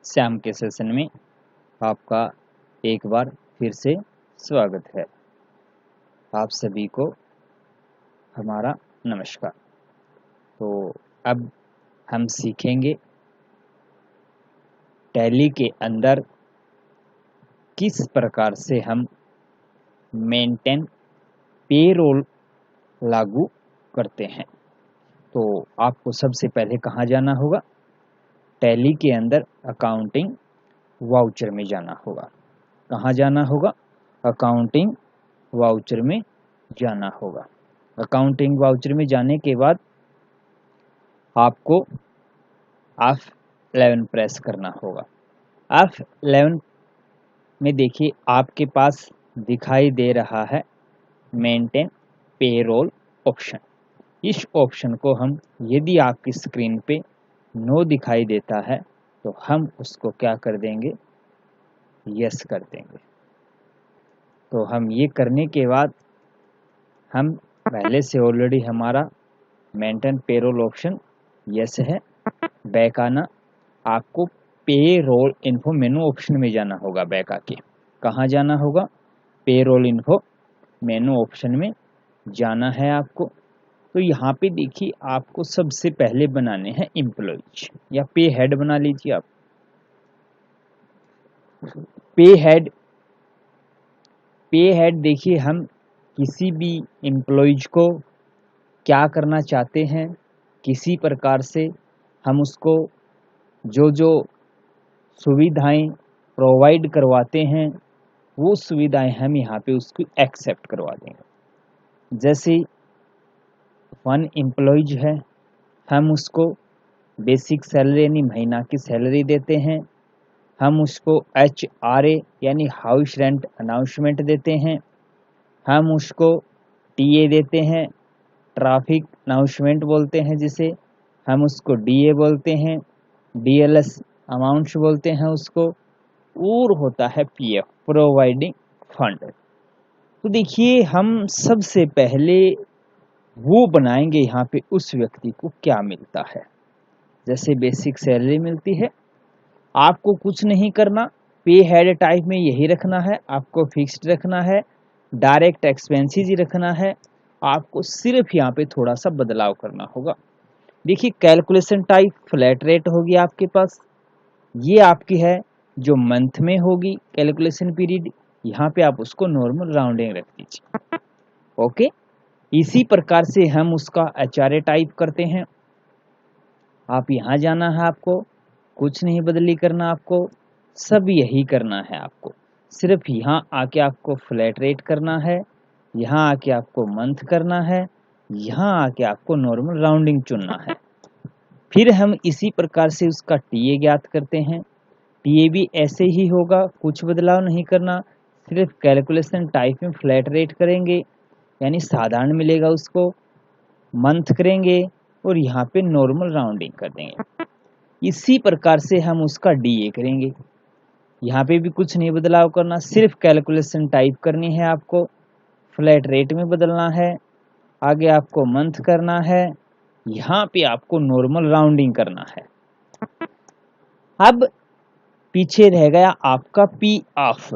शाम के सेशन में आपका एक बार फिर से स्वागत है। आप सभी को हमारा नमस्कार। तो अब हम सीखेंगे टैली के अंदर किस प्रकार से हम मेंटेन पेरोल लागू करते हैं। तो आपको सबसे पहले कहाँ जाना होगा? टैली के अंदर अकाउंटिंग वाउचर में जाना होगा। कहाँ जाना होगा? अकाउंटिंग वाउचर में जाना होगा। अकाउंटिंग वाउचर में जाने के बाद आपको F11 प्रेस करना होगा। F11 में देखिए आपके पास दिखाई दे रहा है मेंटेन पेरोल ऑप्शन। इस ऑप्शन को हम, यदि आपकी स्क्रीन पे नो दिखाई देता है तो हम उसको क्या कर देंगे? यस कर देंगे। तो हम ये करने के बाद हम पहले से ऑलरेडी हमारा मेंटेन पेरोल ऑप्शन यस है। बैक आना, आपको पेरोल इन्फो मेनू ऑप्शन में जाना होगा। बैक आके कहाँ जाना होगा? पेरोल इन्फो मेनू ऑप्शन में जाना है आपको। तो यहाँ पे देखिए आपको सबसे पहले बनाने हैं एम्प्लॉइज, या पे हेड बना लीजिए आप। पे हेड देखिए हम किसी भी एम्प्लॉइज को क्या करना चाहते हैं, किसी प्रकार से हम उसको जो जो सुविधाएं प्रोवाइड करवाते हैं वो सुविधाएं हम यहाँ पे उसको एक्सेप्ट करवा देंगे। जैसे वन एम्प्लॉइज है, हम उसको बेसिक सैलरी यानी महीना की सैलरी देते हैं। हम उसको HRA यानी हाउस रेंट अनाउंसमेंट देते हैं। हम उसको TA देते हैं, ट्रैफिक अनाउंसमेंट बोलते हैं जिसे। हम उसको DA बोलते हैं, DLS अमाउंट्स बोलते हैं उसको। और होता है PF प्रोवाइडिंग फंड। तो देखिए हम सबसे पहले वो बनाएंगे यहाँ पे उस व्यक्ति को क्या मिलता है। जैसे बेसिक सैलरी मिलती है, आपको कुछ नहीं करना, पे हेड टाइप में यही रखना है, आपको फिक्स्ड रखना है, डायरेक्ट एक्सपेंसेस ही रखना है। आपको सिर्फ यहाँ पे थोड़ा सा बदलाव करना होगा। देखिए कैलकुलेशन टाइप फ्लैट रेट होगी आपके पास, ये आपकी है जो मंथ में होगी कैलकुलेशन पीरियड। यहाँ पे आप उसको नॉर्मल राउंडिंग रख दीजिए। ओके, इसी प्रकार से हम उसका HRA टाइप करते हैं। आप यहाँ जाना है, आपको कुछ नहीं बदली करना, आपको सब यही करना है। आपको सिर्फ यहाँ आके आपको फ्लैट रेट करना है, यहाँ आके आपको मंथ करना है, यहाँ आके आपको नॉर्मल राउंडिंग चुनना है। फिर हम इसी प्रकार से उसका TA ज्ञात करते हैं। TA भी ऐसे ही होगा, कुछ बदलाव नहीं करना, सिर्फ कैलकुलेशन टाइप में फ्लैट रेट करेंगे यानी साधारण मिलेगा उसको, मंथ करेंगे और यहाँ पे नॉर्मल राउंडिंग कर देंगे। इसी प्रकार से हम उसका DA करेंगे। यहाँ पे भी कुछ नहीं बदलाव करना, सिर्फ कैलकुलेशन टाइप करनी है आपको, फ्लैट रेट में बदलना है, आगे आपको मंथ करना है, यहाँ पे आपको नॉर्मल राउंडिंग करना है। अब पीछे रह गया आपका PF।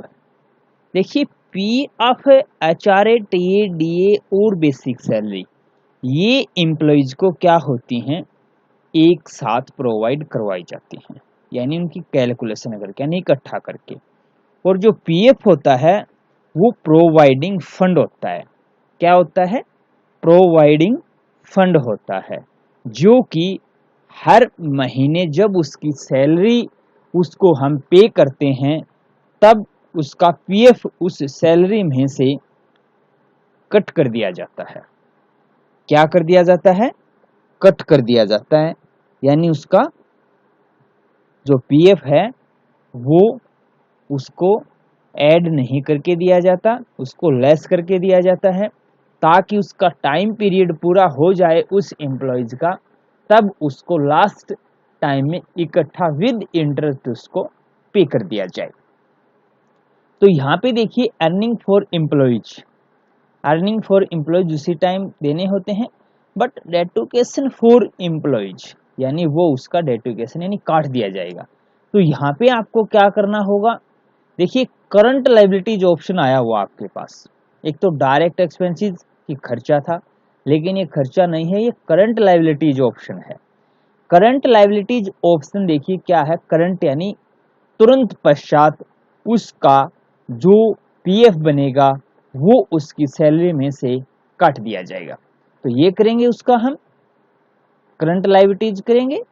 देखिए PF, HRA, TA, DA और बेसिक सैलरी, ये एम्प्लॉइज को क्या होती हैं, एक साथ प्रोवाइड करवाई जाती हैं, यानी उनकी कैलकुलेशन करके यानी इकट्ठा करके। और जो PF होता है वो प्रोवाइडिंग फंड होता है। क्या होता है? प्रोवाइडिंग फंड होता है, जो कि हर महीने जब उसकी सैलरी उसको हम पे करते हैं तब उसका PF उस सैलरी में से कट कर दिया जाता है। क्या कर दिया जाता है? कट कर दिया जाता है, यानी उसका जो PF है वो उसको ऐड नहीं करके दिया जाता, उसको लेस करके दिया जाता है, ताकि उसका टाइम पीरियड पूरा हो जाए उस एम्प्लॉयज का, तब उसको लास्ट टाइम में इकट्ठा विद इंटरेस्ट उसको पे कर दिया जाए। तो यहाँ पे देखिए अर्निंग फॉर एम्प्लॉयज उसी टाइम देने होते हैं, बट डेटुकेशन फॉर एम्प्लॉयज यानी वो उसका डेटुकेशन यानी काट दिया जाएगा। तो यहाँ पे आपको क्या करना होगा, देखिए करंट लायबिलिटीज ऑप्शन आया हुआ आपके पास। एक तो डायरेक्ट एक्सपेंसेस की खर्चा था, लेकिन ये खर्चा नहीं है, ये करंट लायबिलिटीज ऑप्शन है। करंट लायबिलिटीज ऑप्शन देखिए क्या है, करंट यानी तुरंत पश्चात उसका जो पीएफ बनेगा वो उसकी सैलरी में से काट दिया जाएगा। तो ये करेंगे, उसका हम करंट लायबिलिटीज करेंगे,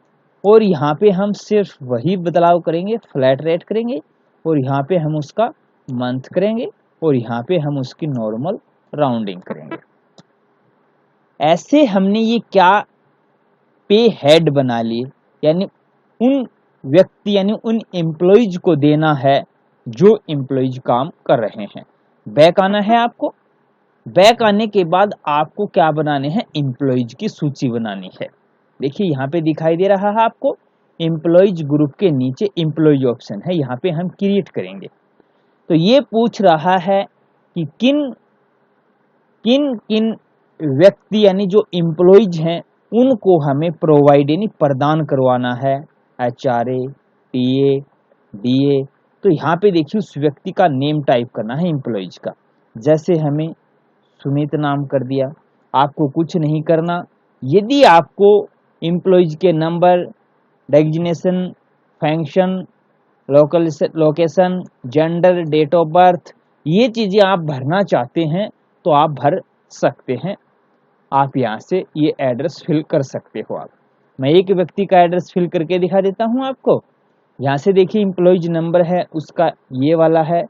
और यहाँ पे हम सिर्फ वही बदलाव करेंगे, फ्लैट रेट करेंगे, और यहाँ पे हम उसका मंथ करेंगे, और यहाँ पे हम उसकी नॉर्मल राउंडिंग करेंगे। ऐसे हमने ये क्या पे हेड बना लिए, यानी उन व्यक्ति यानी उन एम्प्लॉइज को देना है जो एम्प्लॉइज काम कर रहे हैं। बैक आना है आपको, बैक आने के बाद आपको क्या बनाने हैं, एम्प्लॉइज की सूची बनानी है। देखिए यहाँ पे दिखाई दे रहा है आपको, एम्प्लॉइज ग्रुप के नीचे एम्प्लॉइज ऑप्शन है, यहाँ पे हम क्रिएट करेंगे। तो ये पूछ रहा है कि किन किन किन व्यक्ति यानी जो एम्प्लॉइज हैं उनको हमें प्रोवाइड यानी प्रदान करवाना है, एचआरए, टीए, डीए। तो यहाँ पे देखिए उस व्यक्ति का नेम टाइप करना है एम्प्लॉइज का, जैसे हमें सुमित नाम कर दिया। आपको कुछ नहीं करना, यदि आपको एम्प्लॉइज के number, designation, function, location, gender, date of birth, ये चीजें आप भरना चाहते हैं तो आप भर सकते हैं। आप यहाँ से ये एड्रेस फिल कर सकते हो। आप, मैं एक व्यक्ति का एड्रेस फिल करके दिखा देता हूँ आपको। यहाँ से देखिए एम्प्लॉइज नंबर है उसका ये वाला है,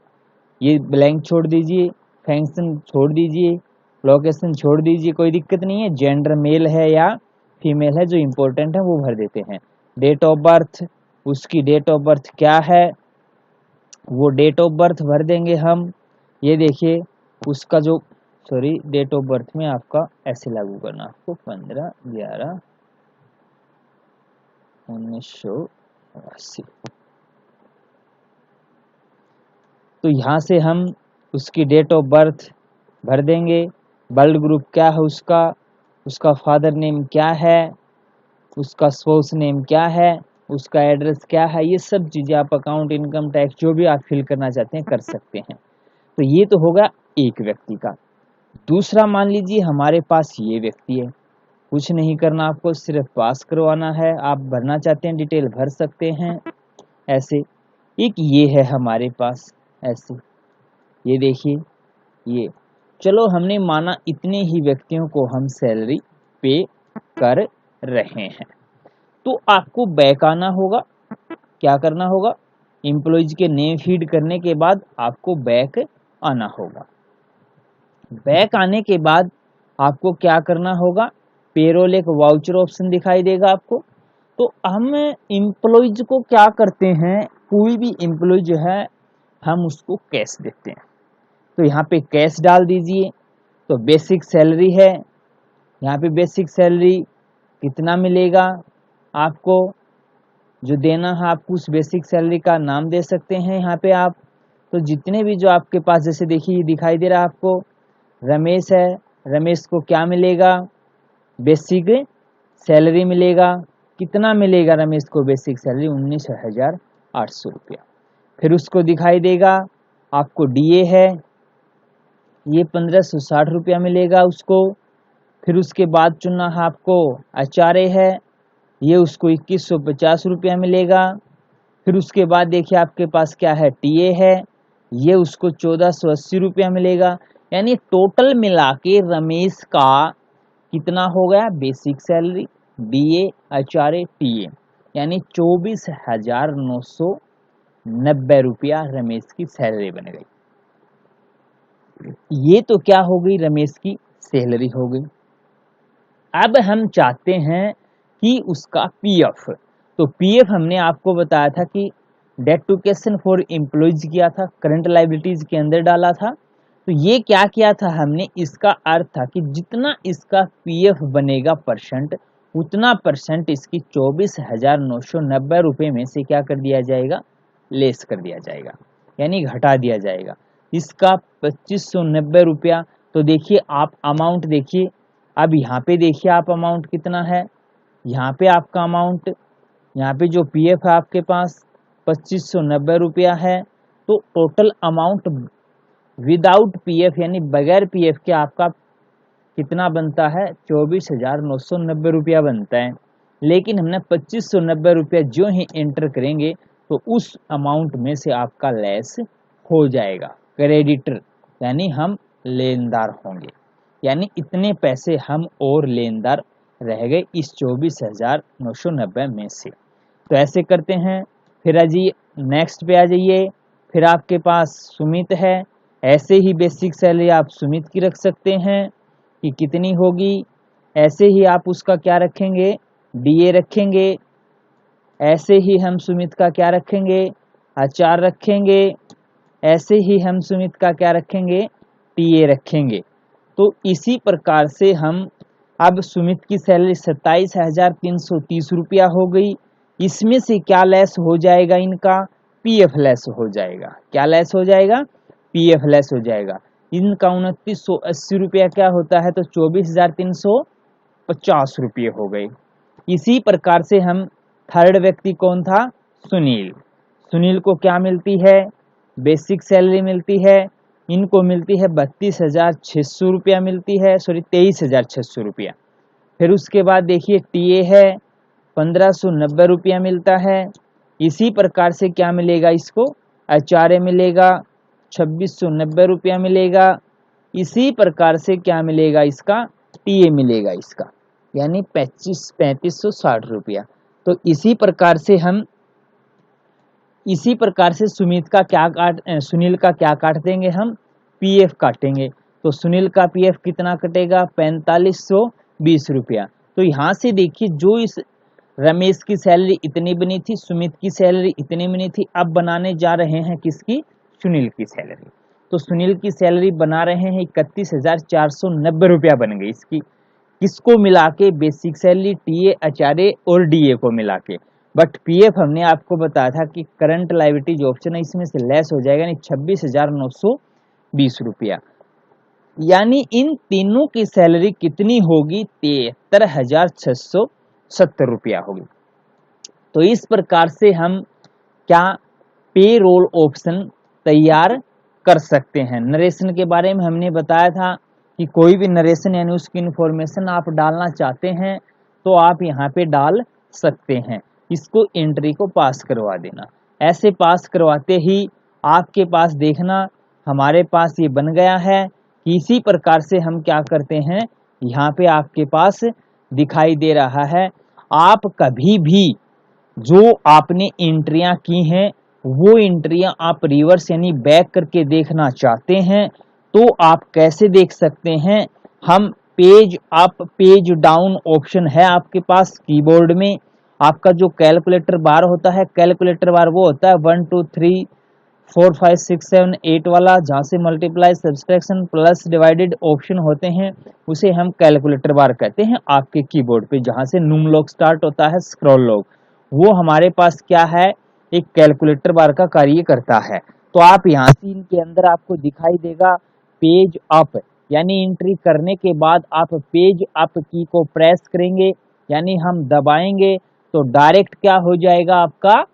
ये ब्लैंक छोड़ दीजिए, फंक्शन छोड़ दीजिए, लोकेशन छोड़ दीजिए, कोई दिक्कत नहीं है। जेंडर मेल है या फीमेल है, जो इम्पोर्टेंट है वो भर देते हैं। डेट ऑफ बर्थ, उसकी डेट ऑफ बर्थ क्या है वो डेट ऑफ बर्थ भर देंगे हम। ये देखिए उसका जो डेट ऑफ बर्थ में आपका ऐसे लागू करना, आपको 15/11/1980। तो यहाँ से हम उसकी डेट ऑफ बर्थ भर देंगे। ब्लड ग्रुप क्या है उसका, उसका फादर नेम क्या है, उसका स्पाउस नेम क्या है, उसका एड्रेस क्या है, ये सब चीज़ें आप अकाउंट, इनकम टैक्स जो भी आप फिल करना चाहते हैं कर सकते हैं। तो ये तो होगा एक व्यक्ति का। दूसरा मान लीजिए हमारे पास ये व्यक्ति है, कुछ नहीं करना, आपको सिर्फ पास करवाना है। आप भरना चाहते हैं डिटेल भर सकते हैं ऐसे। एक ये है हमारे पास ऐसे, ये देखिए ये। चलो हमने माना इतने ही व्यक्तियों को हम सैलरी पे कर रहे हैं, तो आपको बैक आना होगा। क्या करना होगा, एम्प्लॉइज के नेम फीड करने के बाद आपको बैक आना होगा। बैक आने के बाद आपको क्या करना होगा, पेरोल एक वाउचर ऑप्शन दिखाई देगा आपको। तो हम एम्प्लॉइज को क्या करते हैं, कोई भी एम्प्लॉय जो है हम उसको कैश देते हैं। तो यहाँ पे कैश डाल दीजिए। तो बेसिक सैलरी है, यहाँ पे बेसिक सैलरी कितना मिलेगा आपको जो देना है, आपको उस बेसिक सैलरी का नाम दे सकते हैं यहाँ पे आप। तो जितने भी जो आपके पास, जैसे देखिए दिखाई दे रहा है आपको रमेश है, रमेश को क्या मिलेगा, बेसिक सैलरी मिलेगा। कितना मिलेगा रमेश को बेसिक सैलरी, 19,800 रुपया। फिर उसको दिखाई देगा आपको डीए है, ये 1560 रुपया मिलेगा उसको। फिर उसके बाद चुनना है आपको एचआरए है, ये उसको 2150 रुपया मिलेगा। फिर उसके बाद देखिए आपके पास क्या है, टीए है, ये उसको 1480 रुपया मिलेगा। यानी टोटल मिला के रमेश का कितना हो गया, basic salary, DA, HRA, TA, यानी 24,990 रुपया रमेश की सैलरी बन गई। ये तो क्या हो गई, रमेश की सैलरी हो गई। अब हम चाहते हैं कि उसका पीएफ, तो पीएफ हमने आपको बताया था कि डेटुकेशन फॉर एम्प्लॉइज किया था, करंट लायबिलिटीज के अंदर डाला था। तो ये क्या किया था हमने, इसका अर्थ था कि जितना इसका पीएफ बनेगा परसेंट, उतना परसेंट इसकी 24,990 रुपये में से क्या कर दिया जाएगा, लेस कर दिया जाएगा, यानी घटा दिया जाएगा इसका 2590 रुपया। तो देखिए आप अमाउंट देखिए, अब यहाँ पे देखिए आप अमाउंट कितना है, यहाँ पे आपका अमाउंट, यहाँ पे जो पीएफ है आपके पास 2590 रुपया है। तो टोटल अमाउंट विदाउट पीएफ यानी बगैर पीएफ के आपका कितना बनता है? 24,990 रुपया बनता है। लेकिन हमने 2590 रुपया जो ही एंटर करेंगे तो उस अमाउंट में से आपका लेस हो जाएगा, क्रेडिटर यानी हम लेनदार होंगे, यानी इतने पैसे हम और लेनदार रह गए इस 24,990 में से। तो ऐसे करते हैं। फिर अजी नेक्स्ट पे आ जाइए। फिर आपके पास सुमित है, ऐसे ही बेसिक सैलरी आप सुमित की रख सकते हैं कि कितनी होगी। ऐसे ही आप उसका क्या रखेंगे? डीए रखेंगे। ऐसे ही हम सुमित का क्या रखेंगे? आचार रखेंगे। ऐसे ही हम सुमित का क्या रखेंगे? टीए रखेंगे। तो इसी प्रकार से हम अब सुमित की सैलरी 27,330 रुपया हो गई। इसमें से क्या लेस हो जाएगा? इनका पीएफ लेस हो जाएगा। क्या लेस हो जाएगा? पीएफ लेस हो जाएगा। इनका 2980 रुपया क्या होता है? तो 24,350 रुपये हो गए। इसी प्रकार से हम थर्ड व्यक्ति कौन था? सुनील। सुनील को क्या मिलती है? बेसिक सैलरी मिलती है। इनको मिलती है 32,600 रुपया मिलती है, सॉरी 23,600 रुपया। फिर उसके बाद देखिए टीए है 1,590 रुपया मिलता है। इसी प्रकार से क्या मिलेगा इसको? एचआरए मिलेगा 2,690 रुपया मिलेगा। इसी प्रकार से क्या मिलेगा इसका? टीए मिलेगा इसका, यानी 3,560 रुपया। तो इसी प्रकार से सुनील का क्या काट देंगे हम? पीएफ काटेंगे। तो सुनील का पीएफ कितना कटेगा? 4,520 रुपया। तो यहाँ से देखिए जो इस रमेश की सैलरी इतनी बनी थी, सुमित की सैलरी इतनी बनी थी, अब बनाने जा रहे हैं किसकी? सुनील की सैलरी। तो सुनील की सैलरी बना रहे हैं 31,490 रुपया बन गई इसकी। किसको मिला के? बेसिक सैलरी, टीए, एचआरए और डीए को मिला के। बट पीएफ हमने आपको बताया था कि करंट लायबिलिटी जो ऑप्शन है इसमें से लेस हो जाएगा, यानी 26,920 रुपया। यानी इन तीनों की सैलरी कितनी होगी? 73,670 रुपया होगी। तो इस प्रकार से हम क्या पे रोल ऑप्शन तैयार कर सकते हैं। नरेशन के बारे में हमने बताया था कि कोई भी नरेशन यानी उसकी इंफॉर्मेशन आप डालना चाहते हैं तो आप यहाँ पे डाल सकते हैं। इसको एंट्री को पास करवा देना। ऐसे पास करवाते ही आपके पास देखना हमारे पास ये बन गया है। इसी प्रकार से हम क्या करते हैं, यहाँ पे आपके पास दिखाई दे रहा है। आप कभी भी जो आपने एंट्रियां की हैं वो एंट्रियां आप रिवर्स यानी बैक करके देखना चाहते हैं तो आप कैसे देख सकते हैं? हम page up page down option है आपके पास कीबोर्ड में। आपका जो कैलकुलेटर बार होता है, कैलकुलेटर बार वो होता है 1 2 3 4 5 6 7 8 वाला, जहाँ से multiply, subtraction, plus, divided option होते हैं, उसे हम कैलकुलेटर बार कहते हैं आपके कीबोर्ड पे। जहाँ से न्यूम लॉग स्टार्ट होता है, स्क्रॉल लॉग, वो हमारे पास क्या है? एक कैलकुलेटर बार का कार्य करता है। तो आप यहाँ से इनके अंदर आपको दिखाई देगा पेज अप, यानी एंट्री करने के बाद आप पेज अप की को प्रेस करेंगे, यानी हम दबाएंगे तो डायरेक्ट क्या हो जाएगा? आपका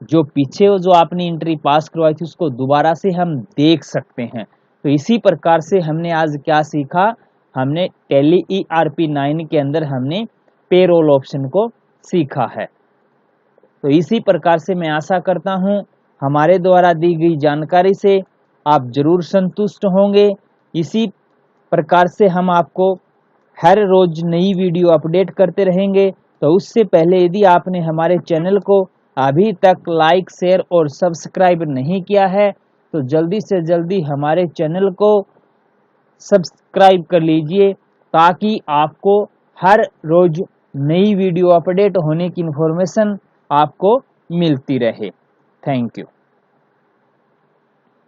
जो पीछे जो आपने एंट्री पास करवाई थी उसको दोबारा से हम देख सकते हैं। तो इसी प्रकार से हमने आज क्या सीखा? हमने टैली ERP9 के अंदर हमने पेरोल ऑप्शन को सीखा है। तो इसी प्रकार से मैं आशा करता हूं हमारे द्वारा दी गई जानकारी से आप जरूर संतुष्ट होंगे। इसी प्रकार से हम आपको हर रोज नई वीडियो अपडेट करते रहेंगे। तो उससे पहले यदि आपने हमारे चैनल को अभी तक लाइक, शेयर और सब्सक्राइब नहीं किया है तो जल्दी से जल्दी हमारे चैनल को सब्सक्राइब कर लीजिए ताकि आपको हर रोज नई वीडियो अपडेट होने की इन्फॉर्मेशन आपको मिलती रहे। Thank you.